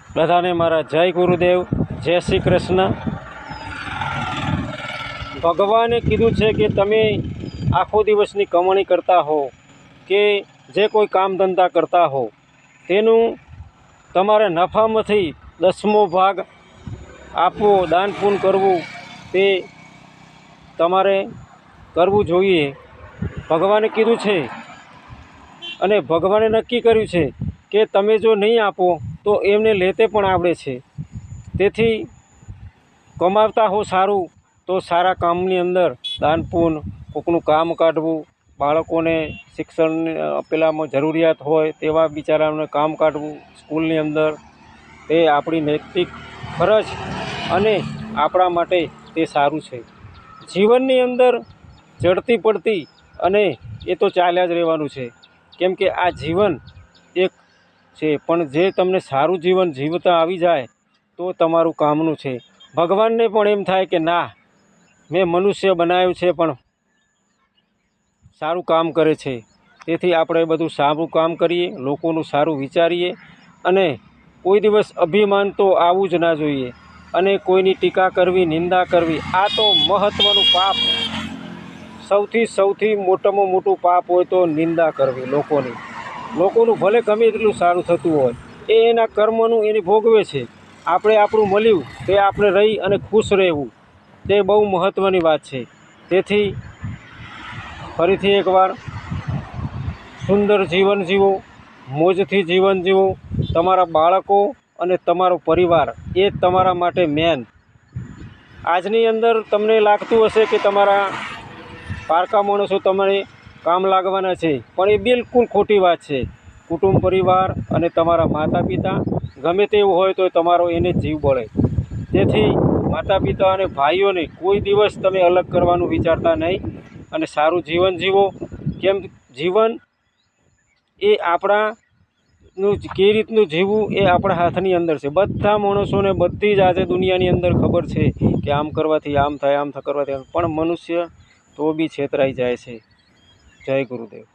બધાને મારા જય ગુરુદેવ, જય શ્રી કૃષ્ણ। ભગવાને કીધું છે કે તમે આખો દિવસની કમાણી કરતા હો કે જે કોઈ કામ ધંધા કરતા હો તેનું તમારે નફામાંથી 10મો ભાગ આપવો, દાન પૂન કરવું, તે તમારે કરવું જોઈએ। ભગવાને કીધું છે અને ભગવાને નક્કી કર્યું છે કે તમે જો નહીં આપો તો એમને લેતે પણ આવડે છે। તેથી કમાવતા હો સારું તો સારા કામની અંદર દાન પૂન, કોકનું કામ કાઢવું, બાળકોને શિક્ષણ પેલામાં જરૂરિયાત હોય તેવા બિચારાઓને કામ કાઢવું સ્કૂલની અંદર, તે આપણી નૈતિક ફરજ અને આપણા માટે તે સારું છે। જીવનની અંદર ચડતી પડતી અને એ તો ચાલ્યા જ રહેવાનું છે, કેમ કે આ જીવન એક છે, પણ જે તમને સારું જીવન જીવતા આવી જાય તો તમારું કામનું છે। ભગવાનને પણ એમ થાય કે ના, મેં મનુષ્ય બનાવ્યું છે પણ સારું કામ કરે છે। તેથી આપણે બધું સારું કામ કરીએ, લોકોનું સારું વિચારીએ અને કોઈ દિવસ અભિમાન તો આવવું જ ના જોઈએ અને કોઈની ટીકા કરવી, નિંદા કરવી, આ તો મહત્ત્વનું પાપ, સૌથી મોટામાં મોટું પાપ હોય તો નિંદા કરવી લોકોનું ભલે ગમે એટલું સારું થતું હોય એ એના કર્મનું એને ભોગવે છે। આપણે આપણું મળ્યું તે આપણે રહી અને ખુશ રહેવું, તે બહુ મહત્ત્વની વાત છે। તેથી ફરીથી એકવાર સુંદર જીવન જીવો, મોજથી જીવન જીવો। તમારા બાળકો અને તમારો પરિવાર એ તમારા માટે મેન। આજની અંદર તમને લાગતું હશે કે તમારા પારકા માણસો તમારે કામ લાગવાના છે, પણ એ બિલકુલ ખોટી વાત છે। કુટુંબ પરિવાર અને તમારા માતા પિતા ગમે તેવું હોય તો તમારો એને જીવ બળે। તેથી માતા પિતા અને ભાઈઓને કોઈ દિવસ તમે અલગ કરવાનું વિચારતા નહીં અને સારું જીવન જીવો। કેમ જીવન એ આપણાનું કેવી રીતનું જીવવું એ આપણા હાથની અંદર છે। બધા માણસોને બધી જ આજે દુનિયાની અંદર ખબર છે કે આમ કરવાથી આમ થાય, આમ કરવાથી આમ, પણ મનુષ્ય તો બી છેતરાઈ જાય છે। જય ગુરુદેવ।